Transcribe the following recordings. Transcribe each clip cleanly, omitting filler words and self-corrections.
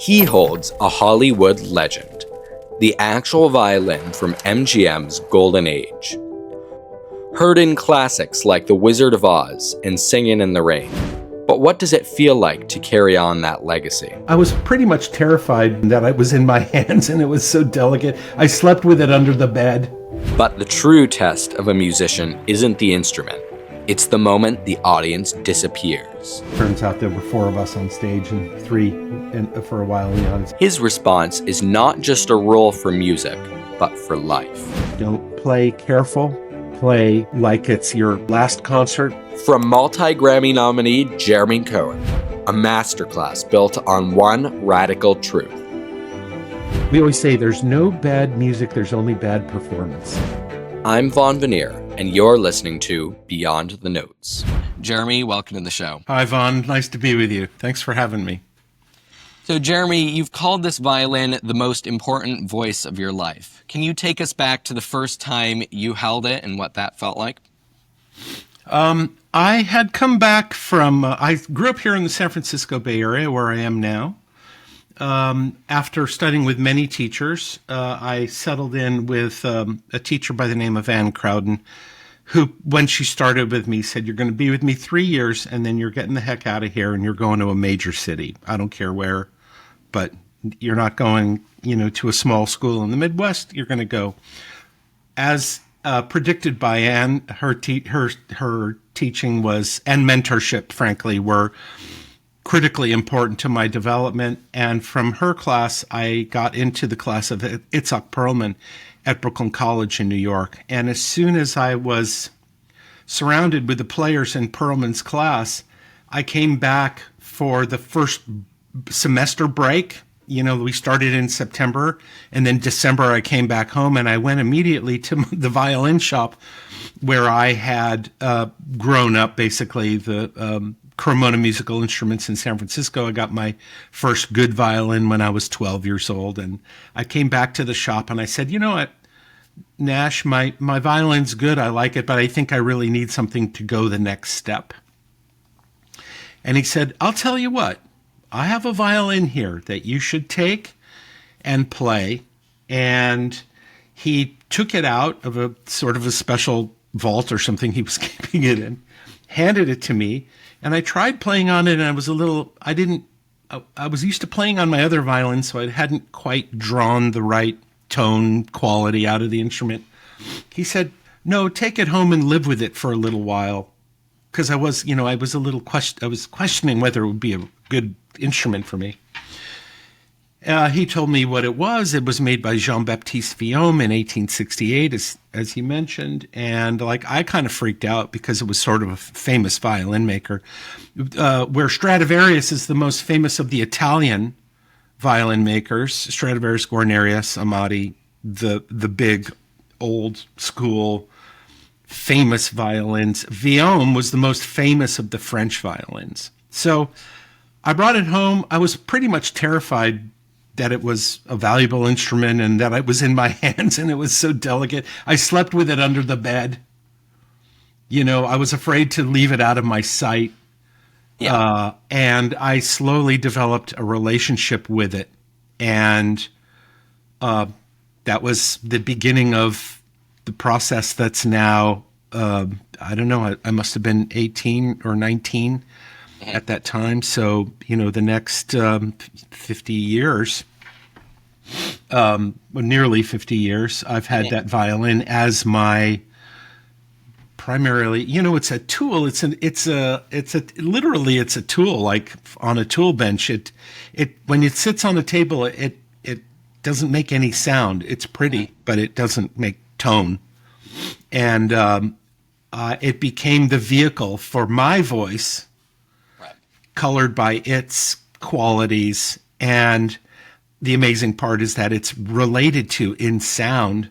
He holds a Hollywood legend, the actual violin from MGM's golden age. Heard in classics like The Wizard of Oz and Singin' in the Rain. But what does it feel like to carry on that legacy? I was pretty much terrified that it was in my hands and it was so delicate. I slept with it under the bed. But the true test of a musician isn't the instrument. It's the moment the audience disappears. Turns out there were 4 of us on stage and 3 for a while in the audience. His response is not just a role for music, but for life. Don't play careful. Play like it's your last concert. From multi-Grammy nominee Jeremy Cohen, a masterclass built on one radical truth. We always say there's no bad music, there's only bad performance. I'm Vonn Vanier, and you're listening to Beyond the Notes. Jeremy, welcome to the show. Hi, Vonn. Nice to be with you. Thanks for having me. So, Jeremy, you've called this violin the most important voice of your life. Can you take us back to the first time you held it and what that felt like? I had come back from, I grew up here in the San Francisco Bay Area where I am now. After studying with many teachers, I settled in with a teacher by the name of Ann Crowden, who, when she started with me, said, "You're going to be with me 3 years, and then you're getting the heck out of here, and you're going to a major city. I don't care where, but you're not going, to a small school in the Midwest. You're going to go." As predicted by Ann, her teaching was, and mentorship, frankly, were critically important to my development. And from her class, I got into the class of Itzhak Perlman at Brooklyn College in New York. And as soon as I was surrounded with the players in Perlman's class, I came back for the first semester break. We started in September, and then December I came back home, and I went immediately to the violin shop where I had grown up, basically, the Cremona Musical Instruments in San Francisco. I got my first good violin when I was 12 years old, and I came back to the shop and I said, "You know what, Nash, my violin's good, I like it, but I think I really need something to go the next step." And he said, "I'll tell you what, I have a violin here that you should take and play." And he took it out of a sort of a special vault or something he was keeping it in, handed it to me, and I tried playing on it, and I was used to playing on my other violin, so I hadn't quite drawn the right tone quality out of the instrument. He said, "No, take it home and live with it for a little while." Because I was questioning whether it would be a good instrument for me. He told me what it was. It was made by Jean-Baptiste Vuillaume in 1868, as he mentioned. And I kind of freaked out because it was sort of a famous violin maker. Where Stradivarius is the most famous of the Italian violin makers, Stradivarius, Guarnerius, Amati, the big old school famous violins. Vuillaume was the most famous of the French violins. So I brought it home. I was pretty much terrified that it was a valuable instrument and that it was in my hands and it was so delicate. I slept with it under the bed. I was afraid to leave it out of my sight. Yeah. And I slowly developed a relationship with it. And that was the beginning of the process that's now, I don't know, I must have been 18 or 19 at that time. So, the next 50 years, nearly 50 years, I've had that violin as my primarily, it's a tool. Literally it's a tool, like on a tool bench. When it sits on the table, it doesn't make any sound. It's pretty, but it doesn't make tone. And it became the vehicle for my voice, colored by its qualities. And the amazing part is that it's related to, in sound,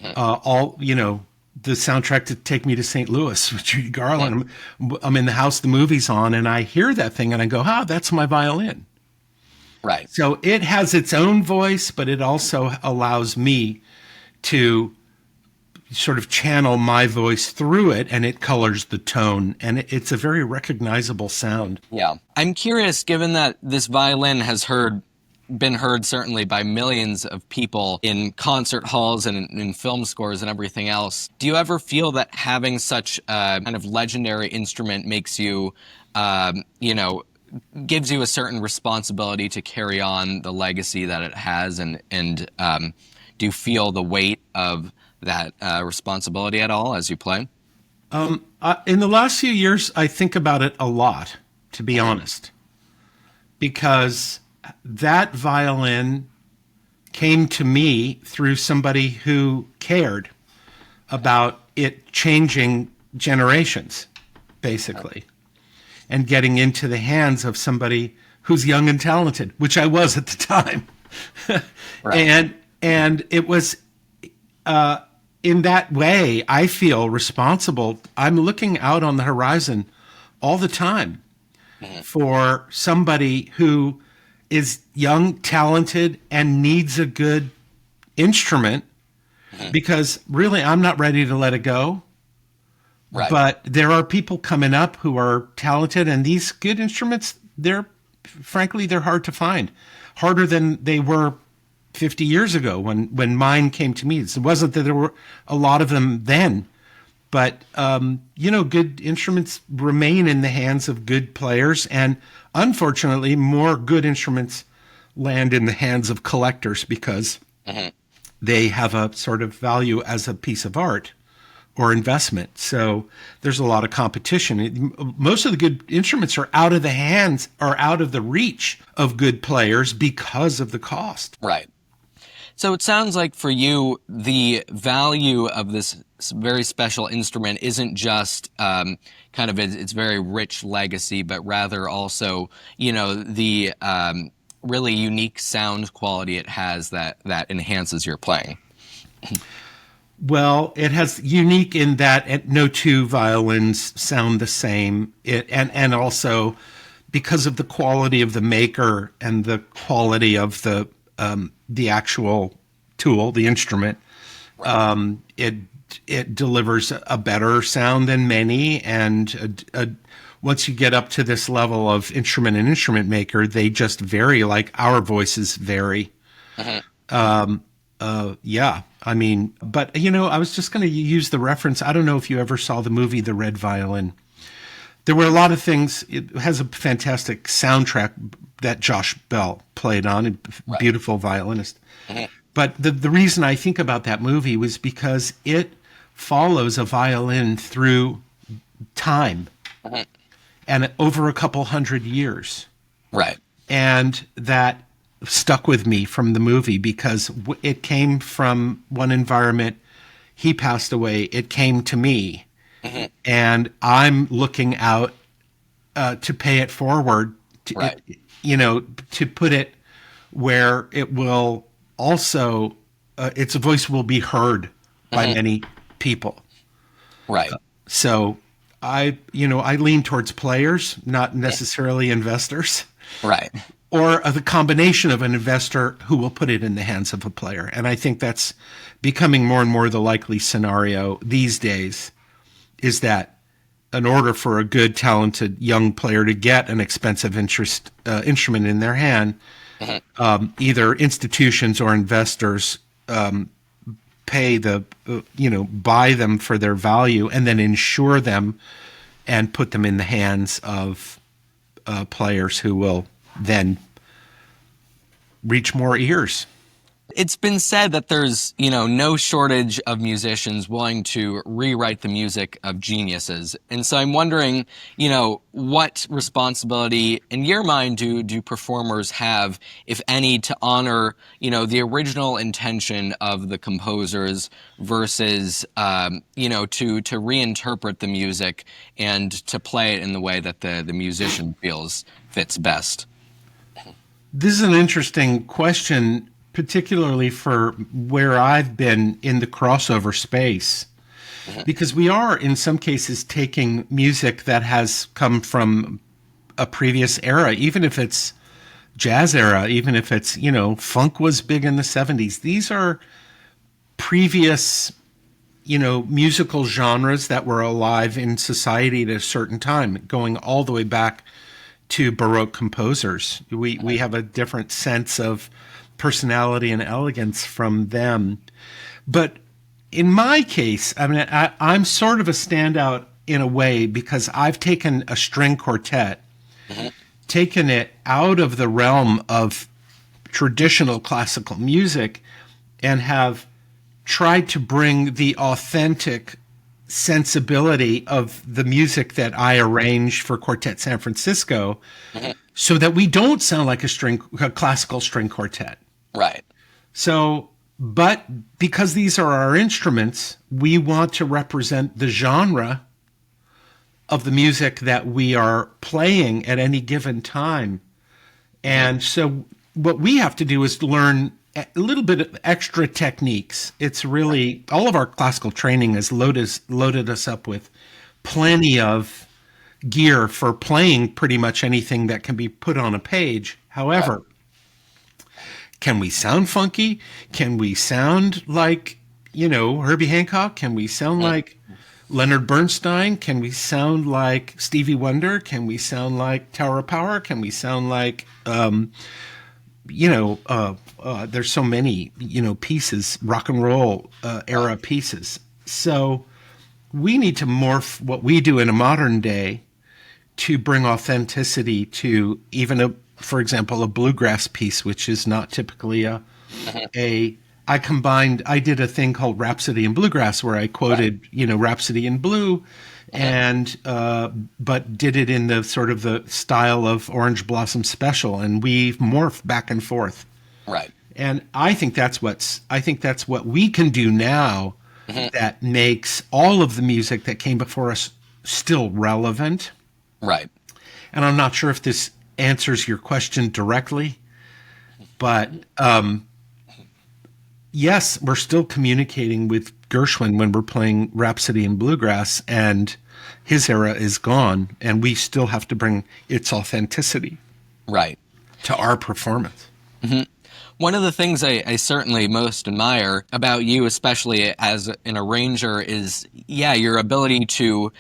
the soundtrack to Take Me to St. Louis with Judy Garland. I'm in the house, the movie's on, and I hear that thing and I go, that's my violin. Right. So it has its own voice, but it also allows me to sort of channel my voice through it, and it colors the tone, and it's a very recognizable sound. Yeah. I'm curious, given that this violin has heard been heard certainly by millions of people in concert halls and in film scores and everything else. Do you ever feel that having such a kind of legendary instrument makes you, you know, gives you a certain responsibility to carry on the legacy that it has, and do you feel the weight of that responsibility at all as you play? In the last few years, I think about it a lot, to be honest, because that violin came to me through somebody who cared about it changing generations, basically, and getting into the hands of somebody who's young and talented, which I was at the time. Right. And it was in that way, I feel responsible. I'm looking out on the horizon all the time for somebody who is young, talented, and needs a good instrument, because really I'm not ready to let it go. Right. But there are people coming up who are talented, and these good instruments, frankly, they're hard to find. Harder than they were 50 years ago when mine came to me. It wasn't that there were a lot of them then, but, good instruments remain in the hands of good players, and unfortunately, more good instruments land in the hands of collectors because they have a sort of value as a piece of art or investment. So there's a lot of competition. Most of the good instruments are out of the hands or out of the reach of good players because of the cost. Right. So it sounds like for you, the value of this very special instrument isn't just kind of its very rich legacy, but rather also, the really unique sound quality it has that enhances your playing. Well, it has unique in that no two violins sound the same. And also because of the quality of the maker and the quality of the actual tool, the instrument, it delivers a better sound than many. And once you get up to this level of instrument and instrument maker, they just vary like our voices vary. Yeah, I mean, but I was just going to use the reference. I don't know if you ever saw the movie The Red Violin. There were a lot of things. It has a fantastic soundtrack that Josh Bell played on, a beautiful violinist. But the reason I think about that movie was because it follows a violin through time and over a couple hundred years. Right. And that stuck with me from the movie because it came from one environment. He passed away. It came to me. And I'm looking out to pay it forward, to put it where it will also, its voice will be heard by many people. Right. So I lean towards players, not necessarily investors. Right. Or the combination of an investor who will put it in the hands of a player. And I think that's becoming more and more the likely scenario these days, is that in order for a good, talented young player to get an expensive instrument in their hand, either institutions or investors pay buy them for their value and then insure them and put them in the hands of players who will then reach more ears. It's been said that there's, no shortage of musicians willing to rewrite the music of geniuses. And so I'm wondering, what responsibility in your mind do performers have, if any, to honor, the original intention of the composers versus, to reinterpret the music and to play it in the way that the musician feels fits best? This is an interesting question, particularly for where I've been in the crossover space, because we are in some cases taking music that has come from a previous era, even if it's jazz era, even if it's, funk was big in the 70s. These are previous, musical genres that were alive in society at a certain time, going all the way back to Baroque composers. We have a different sense of personality and elegance from them. But in my case, I mean, I'm sort of a standout in a way because I've taken a string quartet, taken it out of the realm of traditional classical music, and have tried to bring the authentic sensibility of the music that I arrange for Quartet San Francisco, so that we don't sound like a classical string quartet. Right. So, but because these are our instruments, we want to represent the genre of the music that we are playing at any given time. And so what we have to do is learn a little bit of extra techniques. It's really, all of our classical training has loaded us up with plenty of gear for playing pretty much anything that can be put on a page. However, can we sound funky? Can we sound like, Herbie Hancock? Can we sound like Leonard Bernstein? Can we sound like Stevie Wonder? Can we sound like Tower of Power? Can we sound like, there's so many, pieces, rock and roll era pieces. So we need to morph what we do in a modern day to bring authenticity to even for example, a bluegrass piece, which is not typically I did a thing called Rhapsody in Bluegrass where I quoted, Rhapsody in Blue, and but did it in the sort of the style of Orange Blossom Special, and we've morphed back and forth. Right. And I think that's what we can do now that makes all of the music that came before us still relevant. Right. And I'm not sure if this answers your question directly, but yes, we're still communicating with Gershwin when we're playing Rhapsody in Bluegrass, and his era is gone, and we still have to bring its authenticity to our performance. One of the things I certainly most admire about you, especially as an arranger, is, your ability to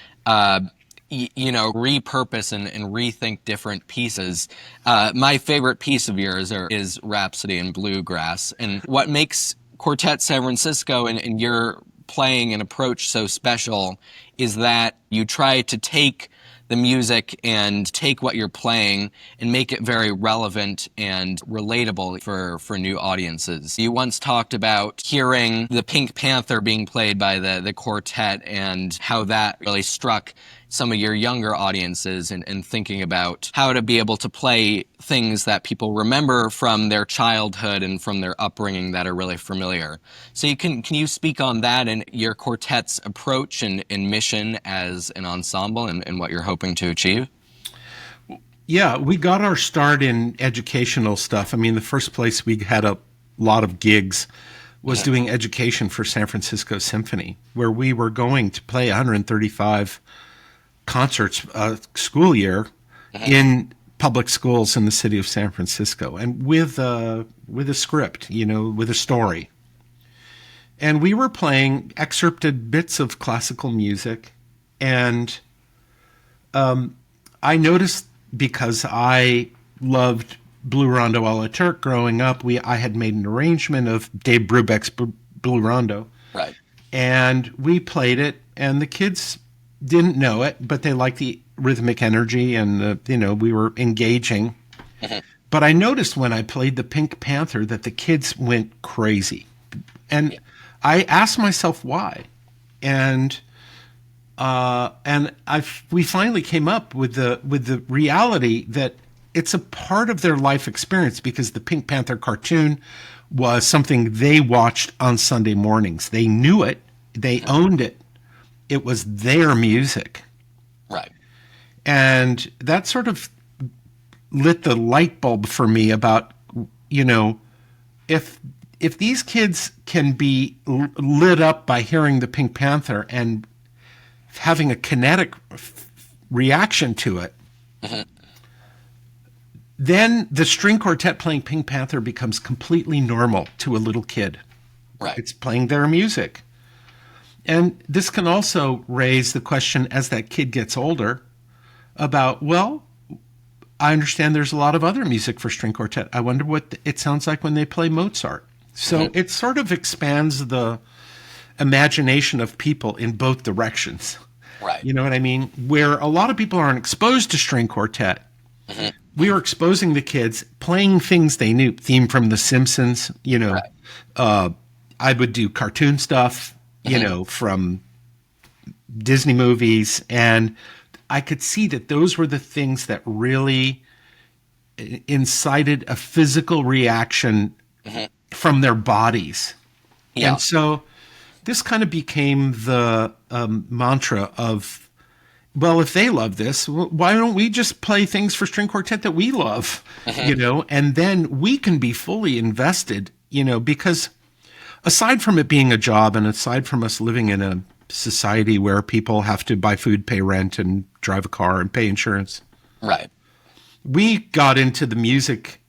repurpose and rethink different pieces. My favorite piece of yours is Rhapsody in Bluegrass. And what makes Quartet San Francisco and your playing and approach so special is that you try to take the music and take what you're playing and make it very relevant and relatable for new audiences. You once talked about hearing the Pink Panther being played by the quartet and how that really struck some of your younger audiences and thinking about how to be able to play things that people remember from their childhood and from their upbringing that are really familiar. So can you speak on that and your quartet's approach and mission as an ensemble and what you're hoping to achieve? Yeah, we got our start in educational stuff. I mean, the first place we had a lot of gigs was doing education for San Francisco Symphony, where we were going to play 135 concerts a school year in public schools in the city of San Francisco, and with a script, with a story. And we were playing excerpted bits of classical music, and I noticed, because I loved Blue Rondo a la Turk growing up, I had made an arrangement of Dave Brubeck's Blue Rondo, right? And we played it, and the kids didn't know it, but they liked the rhythmic energy, and we were engaging. But I noticed when I played the Pink Panther that the kids went crazy, and I asked myself why, and we finally came up with the reality that it's a part of their life experience, because the Pink Panther cartoon was something they watched on Sunday mornings. They knew it, they owned it. It was their music. Right. And that sort of lit the light bulb for me about, if these kids can be lit up by hearing the Pink Panther and having a kinetic reaction to it, then the string quartet playing Pink Panther becomes completely normal to a little kid. Right. It's playing their music. And this can also raise the question, as that kid gets older, about, well, I understand there's a lot of other music for string quartet. I wonder what it sounds like when they play Mozart. So it sort of expands the imagination of people in both directions. Right. You know what I mean? Where a lot of people aren't exposed to string quartet, we were exposing the kids, playing things they knew. Theme from The Simpsons, Right. I would do cartoon stuff, from Disney movies. And I could see that those were the things that really incited a physical reaction from their bodies. Yeah. And so this kind of became the mantra of, well, if they love this, why don't we just play things for string quartet that we love, and then we can be fully invested, because aside from it being a job and aside from us living in a society where people have to buy food, pay rent, and drive a car and pay insurance, Right. we got into the music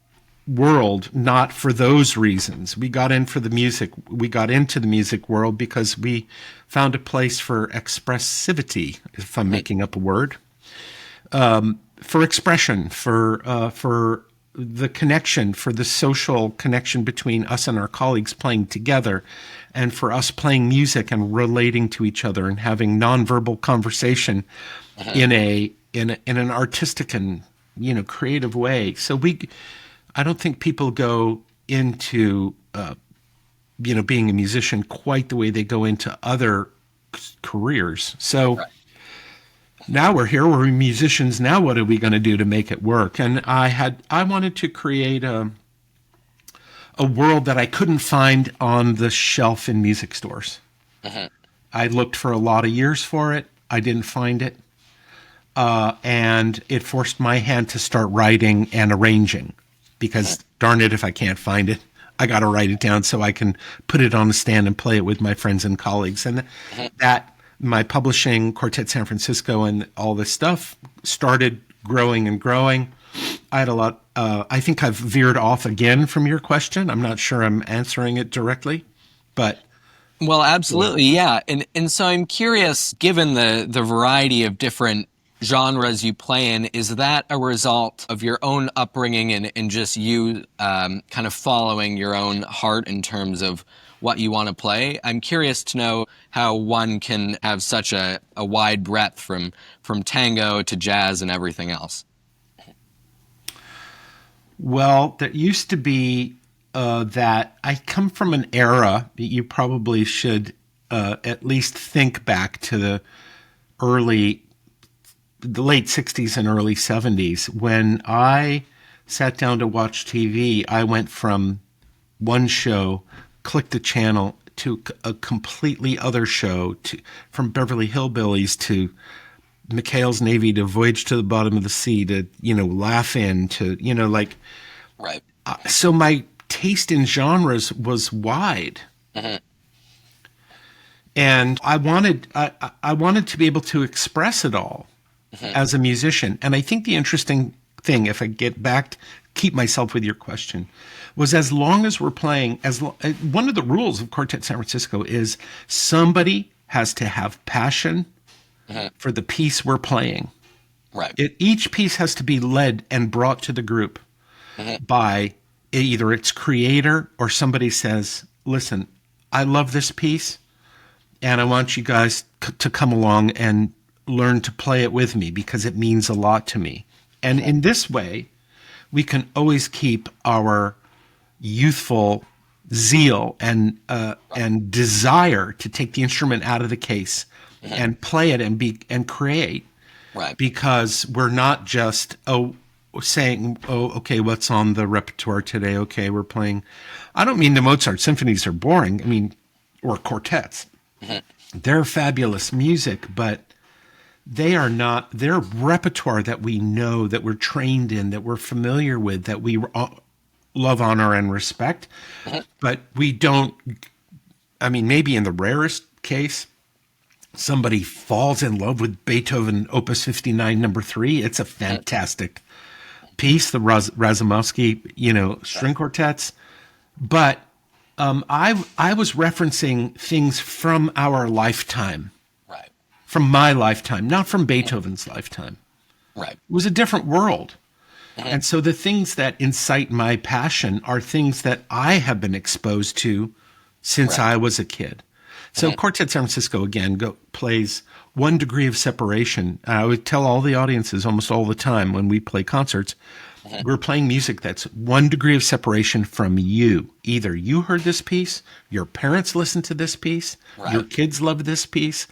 world not for those reasons. We got into the music world because we found a place for expressivity, if I'm making up a word, for expression, for the connection, for the social connection between us and our colleagues playing together, and for us playing music and relating to each other and having nonverbal conversation in an artistic and creative way. So I don't think people go into being a musician quite the way they go into other careers. So Right. now we're here, we're musicians. Now what are we going to do to make it work? And I wanted to create a world that I couldn't find on the shelf in music stores. I looked for a lot of years for it. I didn't find it. And it forced my hand to start writing and arranging, because darn it, if I can't find it, I got to write it down so I can put it on the stand and play it with my friends and colleagues. And that my publishing, Quartet San Francisco, and all this stuff started growing and growing. I had a lot. I think I've veered off again from your question. I'm not sure I'm answering it directly, but Well, absolutely, yeah. And so I'm curious, given the variety of different genres you play in, is that a result of your own upbringing and just you kind of following your own heart in terms of what you want to play? I'm curious to know how one can have such a wide breadth from tango to jazz and everything else. Well, there used to be that I come from an era that you probably should at least think back to the late 60s and early 70s. When I sat down to watch TV, I went from one show, clicked the channel, to a completely other show, from Beverly Hillbillies to McHale's Navy to Voyage to the Bottom of the Sea to, Laugh-In to, Right. so my taste in genres was wide. And I wanted to be able to express it all as a musician. And I think the interesting thing, if I get back, keep myself with your question, was as long as we're playing, one of the rules of Quartet San Francisco is somebody has to have passion for the piece we're playing. Right. Each piece has to be led and brought to the group by either its creator or somebody says, listen, I love this piece and I want you guys to come along and learn to play it with me because it means a lot to me. And in this way, we can always keep our youthful zeal and desire to take the instrument out of the case and play it and create. Right. Because we're not just saying, okay, what's on the repertoire today? Okay, we're playing. I don't mean the Mozart symphonies are boring. I mean, or quartets. They're fabulous music, but they are not. They're repertoire that we know, that we're trained in, that we're familiar with, that we love, honor, and respect. But we don't. I mean, maybe in the rarest case, somebody falls in love with Beethoven Opus 59 number 3. It's a fantastic piece, the Razumovsky, string quartets. But I was referencing things from our lifetime, Right. from my lifetime, not from Beethoven's lifetime. Right. It was a different world. And so the things that incite my passion are things that I have been exposed to since I was a kid. So Quartet San Francisco, again, plays one degree of separation. I would tell all the audiences almost all the time when we play concerts, we're playing music that's one degree of separation from you. Either you heard this piece, your parents listened to this piece, your kids love this piece,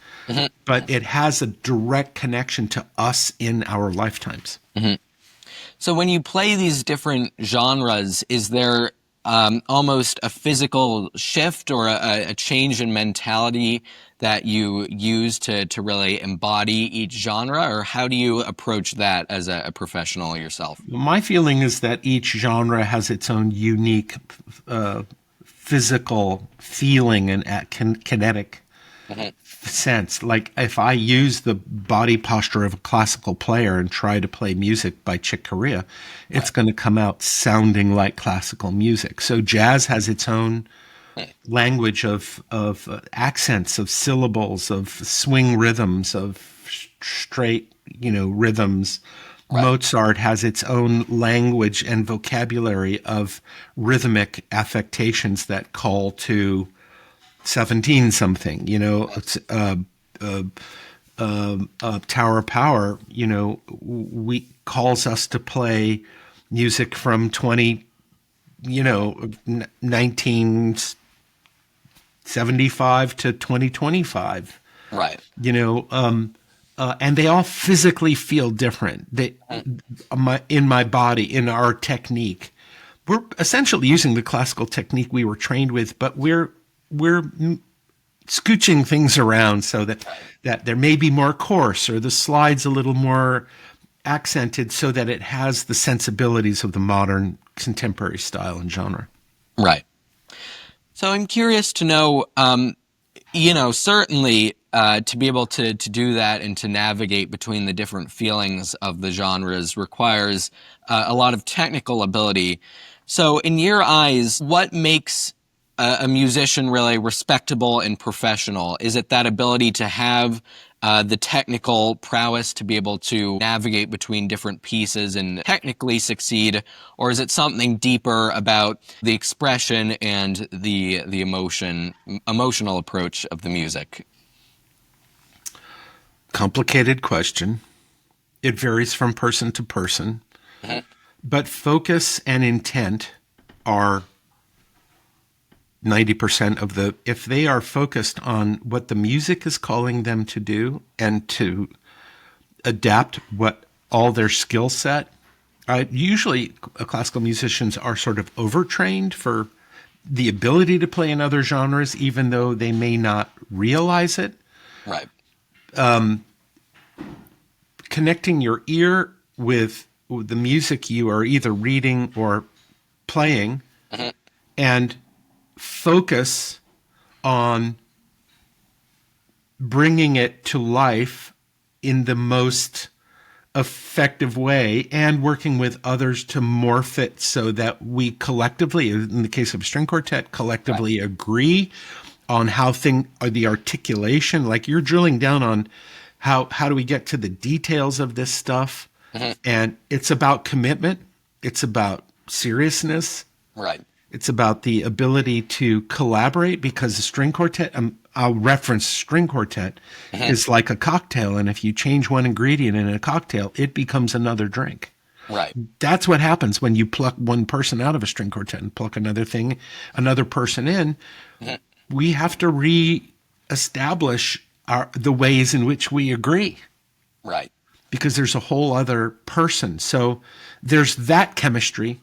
but it has a direct connection to us in our lifetimes. So when you play these different genres, is there almost a physical shift or a change in mentality that you use to really embody each genre, or how do you approach that as a professional yourself? My feeling is that each genre has its own unique physical feeling and kinetic sense. Like if I use the body posture of a classical player and try to play music by Chick Corea, it's going to come out sounding like classical music. So jazz has its own language of accents, of syllables, of swing rhythms, of straight, rhythms. Mozart has its own language and vocabulary of rhythmic affectations that call to 17 something, Tower of Power, we calls us to play music from 1975 to 2025. Right. And they all physically feel different. In my body, in our technique, we're essentially using the classical technique we were trained with, but we're scooching things around so that there may be more coarse or the slides a little more accented so that it has the sensibilities of the modern contemporary style and genre. Right. So I'm curious to know, certainly to be able to do that and to navigate between the different feelings of the genres requires a lot of technical ability. So in your eyes, what makes a musician really respectable and professional? Is it that ability to have the technical prowess to be able to navigate between different pieces and technically succeed, or is it something deeper about the expression and the emotional approach of the music? Complicated question. It varies from person to person, but focus and intent are 90% of if they are focused on what the music is calling them to do and to adapt what all their skill set. Usually classical musicians are sort of overtrained for the ability to play in other genres, even though they may not realize it. Right. Connecting your ear with the music you are either reading or playing and focus on bringing it to life in the most effective way and working with others to morph it so that we collectively, in the case of a string quartet, collectively agree on how the articulation, like you're drilling down on how do we get to the details of this stuff. And it's about commitment. It's about seriousness. Right. It's about the ability to collaborate, because a string quartet, I'll reference string quartet, is like a cocktail. And if you change one ingredient in a cocktail, it becomes another drink. Right. That's what happens when you pluck one person out of a string quartet and pluck another person in. We have to reestablish the ways in which we agree. Right. Because there's a whole other person. So there's that chemistry,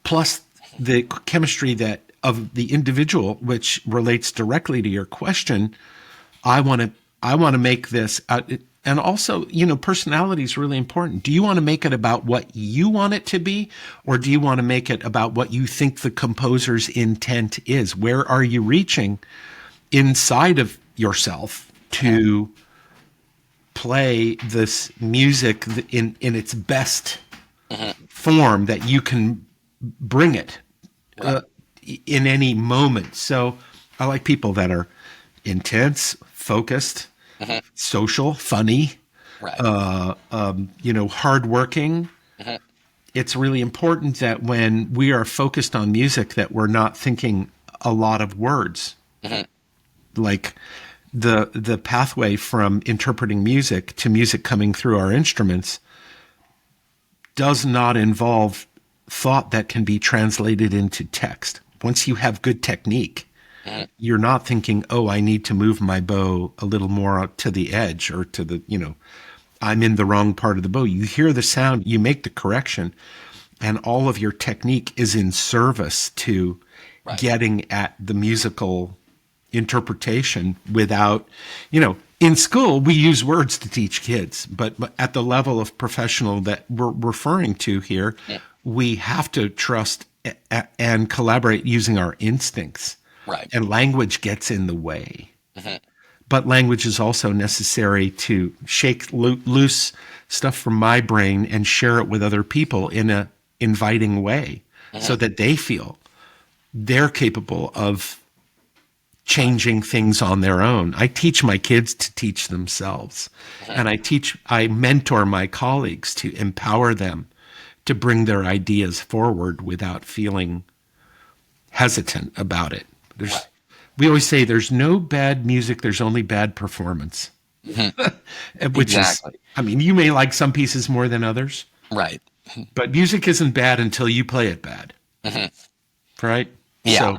plus the chemistry of the individual, which relates directly to your question. I want to make this, and also, personality is really important. Do you want to make it about what you want it to be, or do you want to make it about what you think the composer's intent is? Where are you reaching inside of yourself to play this music in its best form that you can bring it in any moment? So I like people that are intense, focused, social, funny, hardworking, it's really important that when we are focused on music, that we're not thinking a lot of words. Like the pathway from interpreting music to music coming through our instruments does not involve thought that can be translated into text. Once you have good technique, you're not thinking, oh, I need to move my bow a little more to the edge or to the, I'm in the wrong part of the bow. You hear the sound, you make the correction, and all of your technique is in service to getting at the musical interpretation without, in school, we use words to teach kids, but at the level of professional that we're referring to here, we have to trust and collaborate using our instincts. Right. And language gets in the way. But language is also necessary to shake loose stuff from my brain and share it with other people in a inviting way so that they feel they're capable of changing things on their own. I teach my kids to teach themselves. And I mentor my colleagues to empower them to bring their ideas forward without feeling hesitant about it. We always say there's no bad music, there's only bad performance. Which is, you may like some pieces more than others. Right. But music isn't bad until you play it bad. Right? Yeah. So,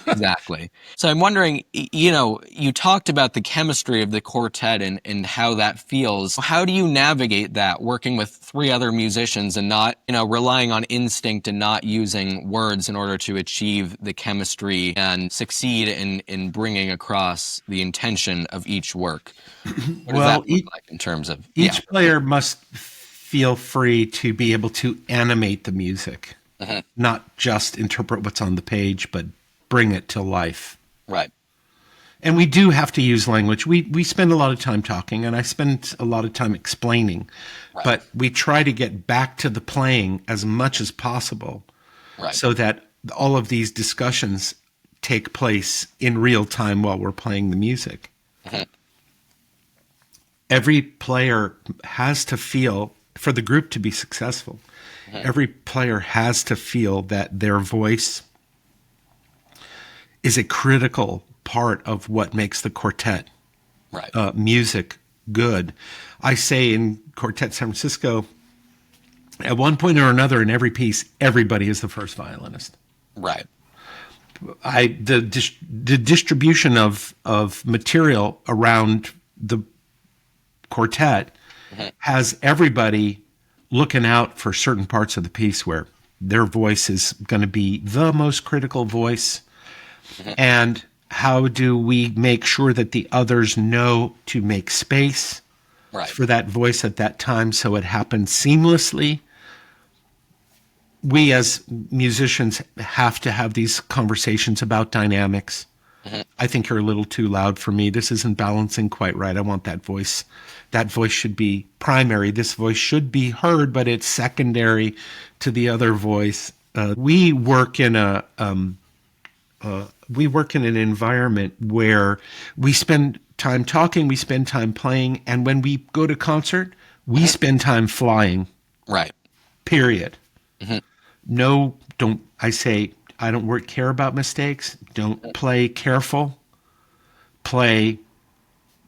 exactly. So I'm wondering, you talked about the chemistry of the quartet and how that feels. How do you navigate that, working with three other musicians and not, relying on instinct and not using words in order to achieve the chemistry and succeed in bringing across the intention of each work? What does that look like in terms of... Each player must feel free to be able to animate the music, not just interpret what's on the page, but bring it to life. Right. And we do have to use language. We spend a lot of time talking, and I spend a lot of time explaining. Right. But we try to get back to the playing as much as possible so that all of these discussions take place in real time while we're playing the music. Every player has to feel, for the group to be successful, every player has to feel that their voice is a critical part of what makes the quartet music good. I say in Quartet San Francisco, at one point or another in every piece, everybody is the first violinist. Right. The distribution of material around the quartet has everybody looking out for certain parts of the piece where their voice is going to be the most critical voice. And how do we make sure that the others know to make space for that voice at that time so it happens seamlessly? We as musicians have to have these conversations about dynamics. I think you're a little too loud for me. This isn't balancing quite right. I want that voice. That voice should be primary. This voice should be heard, but it's secondary to the other voice. We work in an environment where we spend time talking, we spend time playing, and when we go to concert, we spend time flying. Right. Period. No, I don't care about mistakes. Don't play careful. Play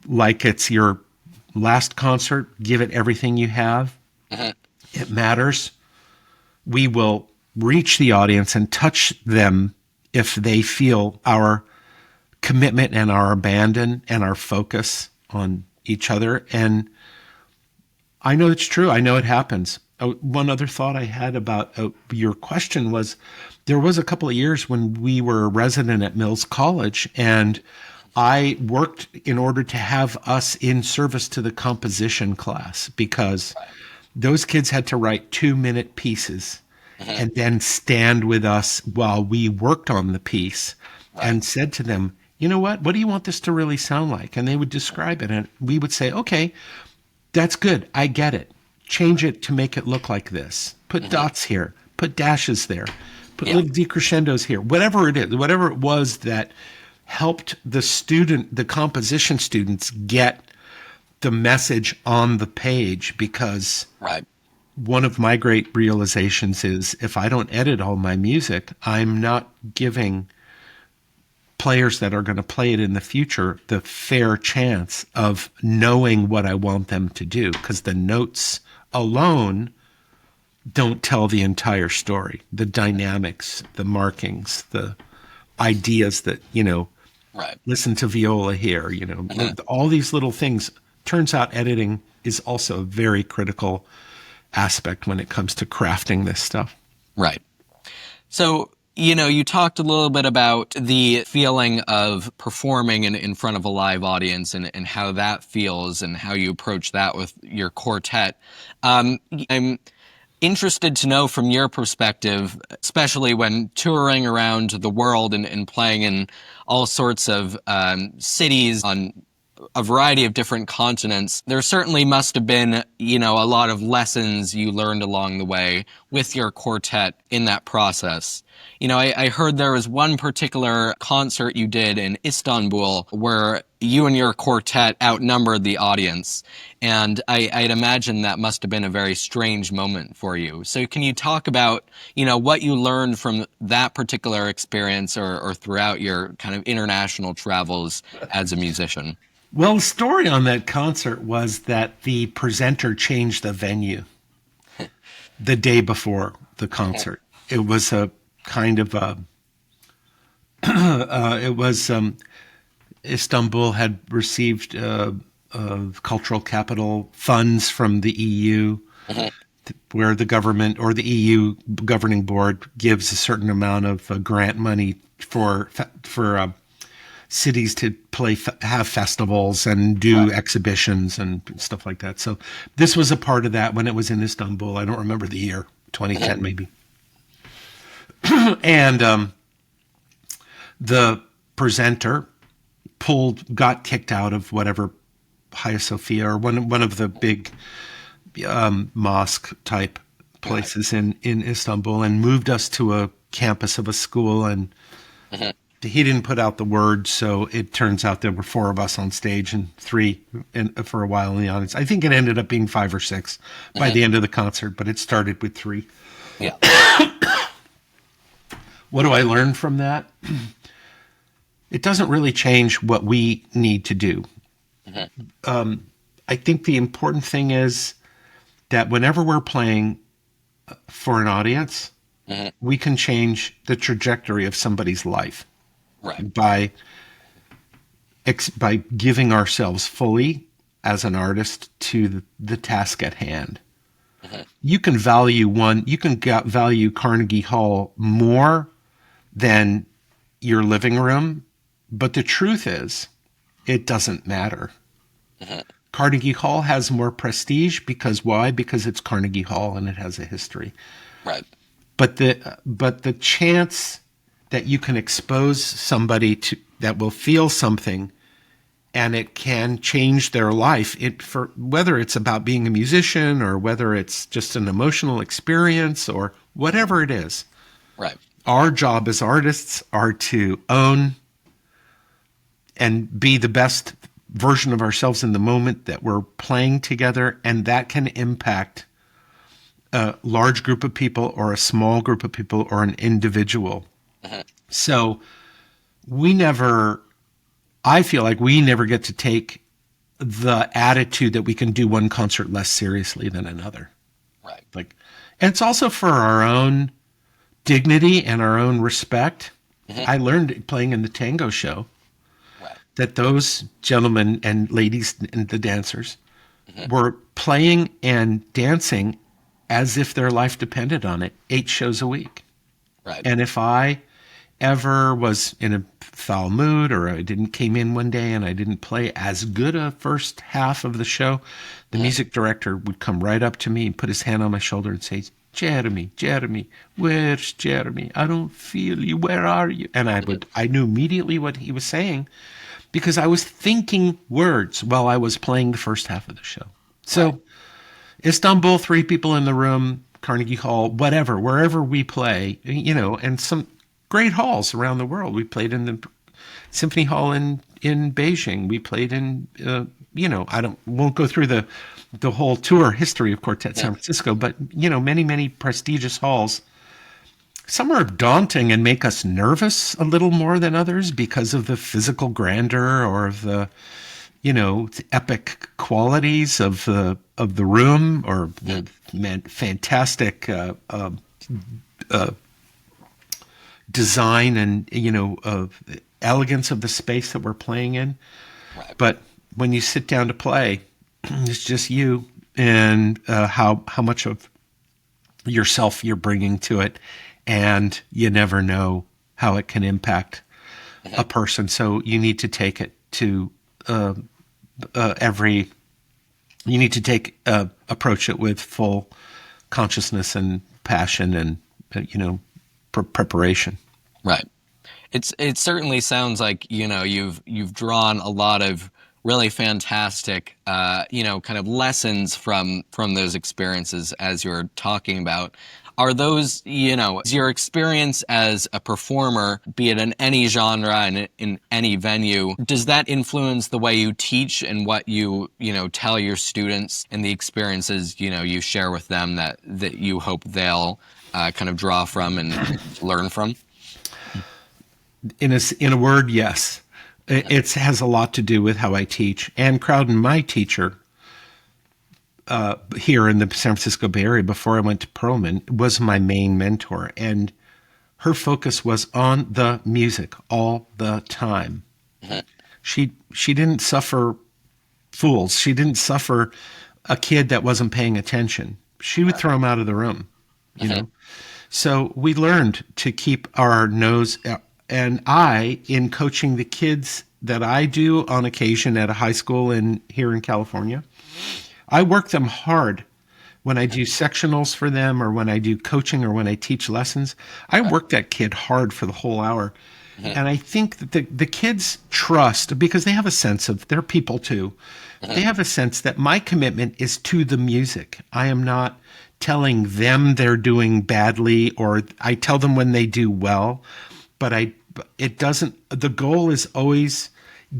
like it's your last concert. Give it everything you have. It matters. We will reach the audience and touch them if they feel our commitment and our abandon and our focus on each other. And I know it's true. I know it happens. One other thought I had about your question was, there was a couple of years when we were a resident at Mills College, and I worked in order to have us in service to the composition class, because those kids had to write 2-minute pieces and then stand with us while we worked on the piece and said to them, you know what do you want this to really sound like? And they would describe it, and we would say, okay, that's good. I get it. Change it to make it look like this. Put dots here. Put dashes there. Put little decrescendos here. Whatever it is, whatever it was that helped the composition students get the message on the page, because one of my great realizations is if I don't edit all my music, I'm not giving players that are going to play it in the future the fair chance of knowing what I want them to do, because the notes alone don't tell the entire story. The dynamics, the markings, the ideas that, Right. listen to viola here, all these little things. Turns out editing is also a very critical aspect when it comes to crafting this stuff. Right. So, you talked a little bit about the feeling of performing in front of a live audience and how that feels and how you approach that with your quartet. I'm interested to know from your perspective, especially when touring around the world and playing in all sorts of cities on a variety of different continents, there certainly must have been, a lot of lessons you learned along the way with your quartet in that process. I heard there was one particular concert you did in Istanbul where you and your quartet outnumbered the audience. And I'd imagine that must have been a very strange moment for you. So can you talk about, what you learned from that particular experience or throughout your kind of international travels as a musician? Well, the story on that concert was that the presenter changed the venue the day before the concert. It was a kind of Istanbul had received cultural capital funds from the EU, where the government or the EU governing board gives a certain amount of grant money for cities to have festivals and do exhibitions and stuff like that. So this was a part of that when it was in Istanbul. I don't remember the year, 2010 maybe. And the presenter got kicked out of whatever Hagia Sophia or one of the big mosque type places in Istanbul and moved us to a campus of a school, and he didn't put out the word, so it turns out there were 4 of us on stage and 3 for a while in the audience. I think it ended up being 5 or 6 by the end of the concert, but it started with 3. Yeah. What do I learn from that? It doesn't really change what we need to do. I think the important thing is that whenever we're playing for an audience, we can change the trajectory of somebody's life. Right. By giving ourselves fully as an artist to the task at hand. You can value value Carnegie Hall more than your living room, but the truth is, it doesn't matter. Carnegie Hall has more prestige because why? Because it's Carnegie Hall and it has a history. Right. But the chance that you can expose somebody to that will feel something and it can change their life, for whether it's about being a musician or whether it's just an emotional experience or whatever it is. Right. Our job as artists are to own and be the best version of ourselves in the moment that we're playing together, and that can impact a large group of people or a small group of people or an individual. So I feel like we never get to take the attitude that we can do one concert less seriously than another. Right. And it's also for our own dignity and our own respect. I learned playing in the tango show that those gentlemen and ladies and the dancers were playing and dancing as if their life depended on it, 8 shows a week. Right. And if I ever was in a foul mood or I came in one day and I didn't play as good a first half of the show, the music director would come right up to me and put his hand on my shoulder and say, Jeremy, where's Jeremy? I don't feel you. Where are you? And I knew immediately what he was saying because I was thinking words while I was playing the first half of the show. So Istanbul, 3 people in the room, Carnegie Hall, whatever, wherever we play, and some great halls around the world. We played in the Symphony Hall in Beijing. We played in, won't go through the the whole tour history of Quartet San Francisco, but many, many prestigious halls. Some are daunting and make us nervous a little more than others because of the physical grandeur or of the epic qualities of the room, or the fantastic design and elegance of the space that we're playing in. Right. But when you sit down to play, it's just you and how much of yourself you're bringing to it, and you never know how it can impact a person. So you need to take it to approach it with full consciousness and passion and preparation. Right. It certainly sounds like you've drawn a lot of really fantastic kind of lessons from those experiences as you're talking about. Are those, is your experience as a performer, be it in any genre and in any venue, does that influence the way you teach and what you tell your students, and the experiences, you share with them that you hope they'll kind of draw from and learn from? In a word, yes. It has a lot to do with how I teach. Ann Crowden, my teacher, here in the San Francisco Bay Area before I went to Perelman, was my main mentor, and her focus was on the music all the time. She didn't suffer fools. She didn't suffer a kid that wasn't paying attention. She would throw him out of the room, So we learned to keep our nose. And in coaching the kids that I do on occasion at a high school here in California, I work them hard. When I do sectionals for them, or when I do coaching, or when I teach lessons, I work that kid hard for the whole hour. And I think that the kids trust, because they have a sense of, they're people too. They have a sense that my commitment is to the music. I am not telling them they're doing badly, or I tell them when they do well, but the goal is always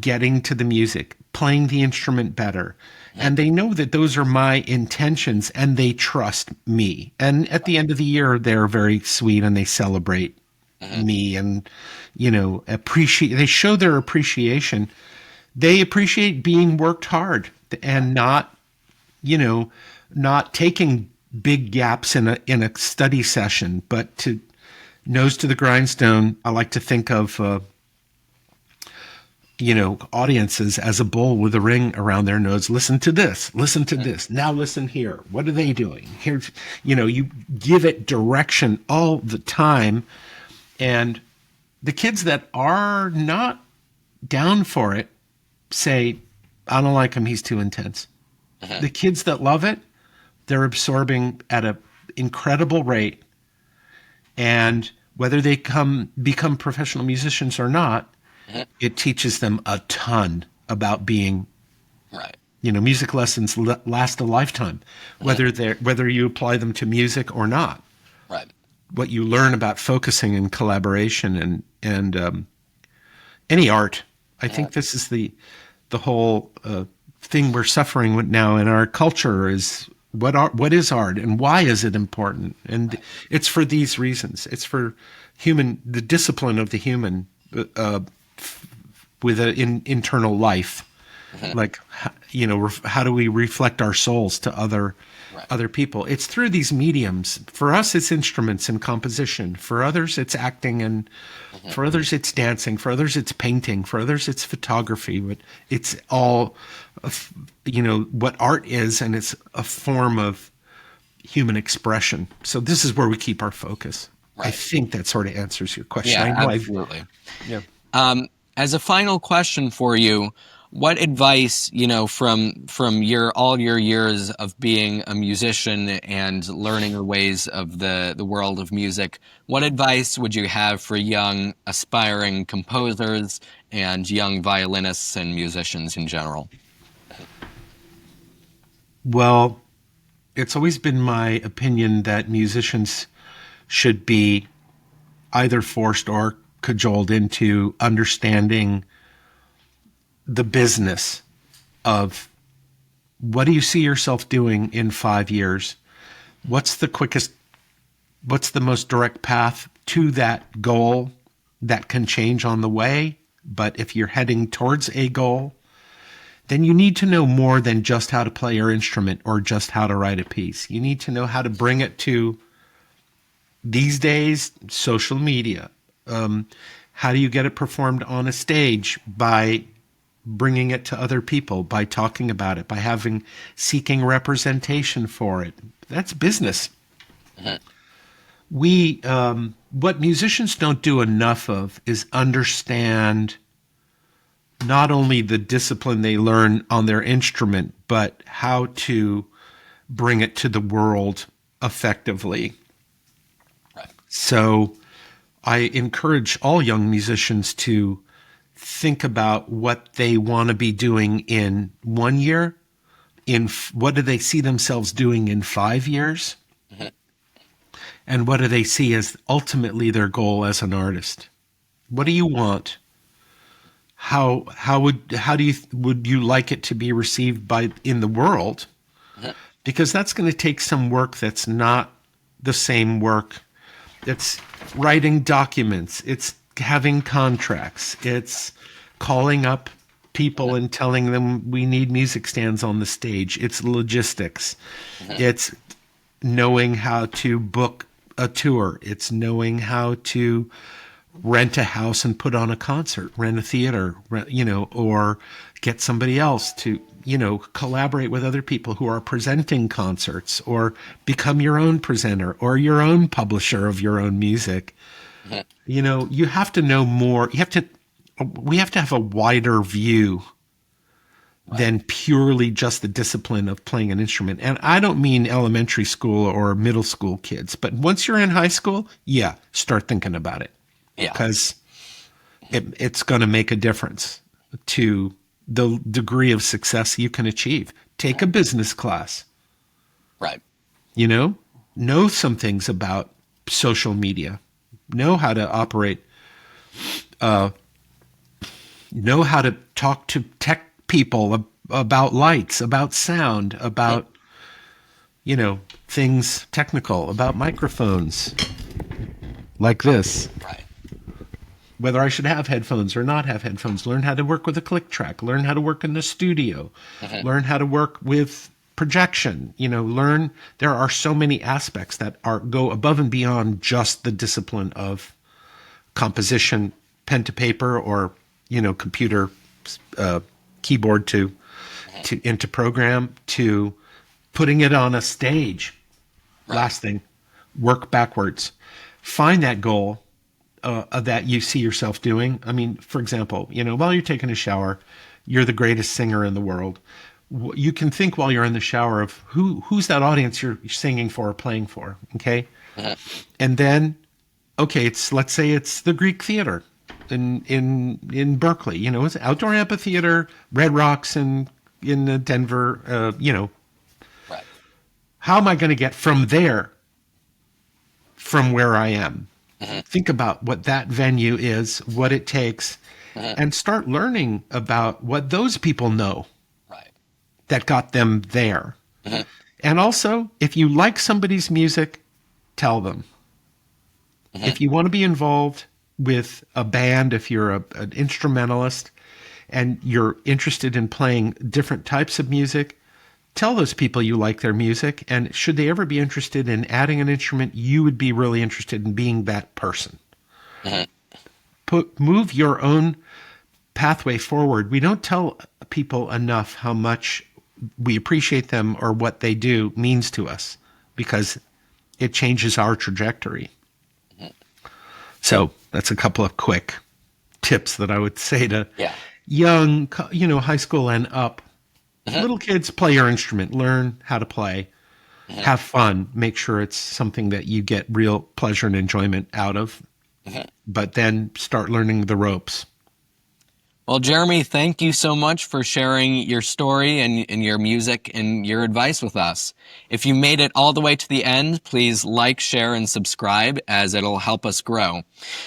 getting to the music, playing the instrument better. And they know that those are my intentions, and they trust me. And at the end of the year, they're very sweet, and they celebrate me, and, they show their appreciation. They appreciate being worked hard, and not taking big gaps in a study session, but to nose to the grindstone. I like to think of audiences as a bull with a ring around their nose. Listen to this. Listen to this. Now listen here. What are they doing? Here's, you give it direction all the time. And the kids that are not down for it say, I don't like him. He's too intense. The kids that love it, they're absorbing at an incredible rate. And whether they become professional musicians or not, it teaches them a ton about being right. Music lessons last a lifetime, whether you apply them to music or not. Right. What you learn about focusing and collaboration and any art. I think this is the whole thing we're suffering with now in our culture is what is art, and why is it important? And it's for these reasons. It's for the discipline of the human with an internal life. Like, how do we reflect our souls to other people? It's through these mediums. For us, it's instruments and composition. For others, it's acting, and for others, it's dancing. For others, it's painting. For others, it's photography. But it's all, what art is, and it's a form of human expression. So this is where we keep our focus. Right. I think that sort of answers your question. Yeah, absolutely. As a final question for you, what advice, from all your years of being a musician and learning the ways of the world of music, what advice would you have for young aspiring composers and young violinists and musicians in general? Well, it's always been my opinion that musicians should be either forced or cajoled into understanding the business of What do you see yourself doing in 5 years? What's the most direct path to that goal that can change on the way? But if you're heading towards a goal, then you need to know more than just how to play your instrument or just how to write a piece. You need to know how to bring it to, these days, social media. How do you get it performed on a stage? By bringing it to other people, by talking about it, by seeking representation for it. That's business. What musicians don't do enough of is understand not only the discipline they learn on their instrument, but how to bring it to the world effectively. Right. So I encourage all young musicians to think about what they want to be doing in 1 year, what do they see themselves doing in 5 years, and what do they see as ultimately their goal as an artist? What do you want? How would you like it to be received in the world? Because that's going to take some work that's not the same work. It's writing documents. It's having contracts. It's calling up people and telling them we need music stands on the stage. It's logistics. It's knowing how to book a tour. It's knowing how to rent a house and put on a concert, rent a theater, or get somebody else to, collaborate with other people who are presenting concerts, or become your own presenter or your own publisher of your own music. You have to know more. We have to have a wider view than purely just the discipline of playing an instrument. And I don't mean elementary school or middle school kids, but once you're in high school, start thinking about it. Because it's going to make a difference to the degree of success you can achieve. Take a business class. Right. Know some things about social media. Know how to operate. Know how to talk to tech people about lights, about sound, about, things technical, about microphones like this. Right. Whether I should have headphones or not have headphones. Learn how to work with a click track. Learn how to work in the studio. Learn how to work with projection. There are so many aspects that go above and beyond just the discipline of composition, pen to paper, or computer keyboard to into program, to putting it on a stage. Right. Last thing, work backwards. Find that goal that you see yourself doing. I mean, for example, while you're taking a shower, you're the greatest singer in the world. You can think while you're in the shower of who's that audience you're singing for or playing for, okay? And then, let's say it's the Greek Theater in Berkeley. It's outdoor amphitheater, Red Rocks in Denver. Right. How am I going to get from there, from where I am? Think about what that venue is, what it takes, and start learning about what those people know that got them there. And also, if you like somebody's music, tell them. If you want to be involved with a band, if you're an instrumentalist and you're interested in playing different types of music, tell those people you like their music, and should they ever be interested in adding an instrument, you would be really interested in being that person. Move your own pathway forward. We don't tell people enough how much we appreciate them or what they do means to us, because it changes our trajectory. So that's a couple of quick tips that I would say to young, high school and up. Little kids, play your instrument, learn how to play, have fun, make sure it's something that you get real pleasure and enjoyment out of, but then start learning the ropes. Well, Jeremy, thank you so much for sharing your story and your music and your advice with us. If you made it all the way to the end, please like, share, and subscribe, as it'll help us grow.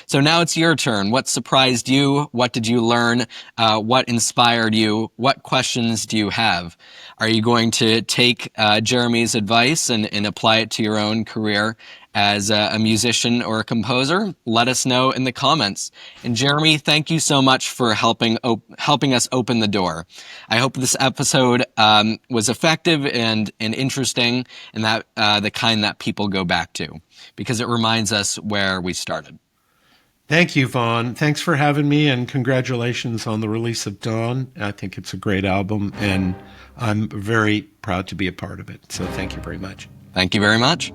So now it's your turn. What surprised you? What did you learn? What inspired you? What questions do you have? Are you going to take Jeremy's advice and apply it to your own career as a musician or a composer? Let us know in the comments. And Jeremy, thank you so much for helping us open the door. I hope this episode was effective and interesting, and that the kind that people go back to, because it reminds us where we started. Thank you, Vonn. Thanks for having me, and congratulations on the release of Dawn. I think it's a great album, and I'm very proud to be a part of it. So thank you very much. Thank you very much.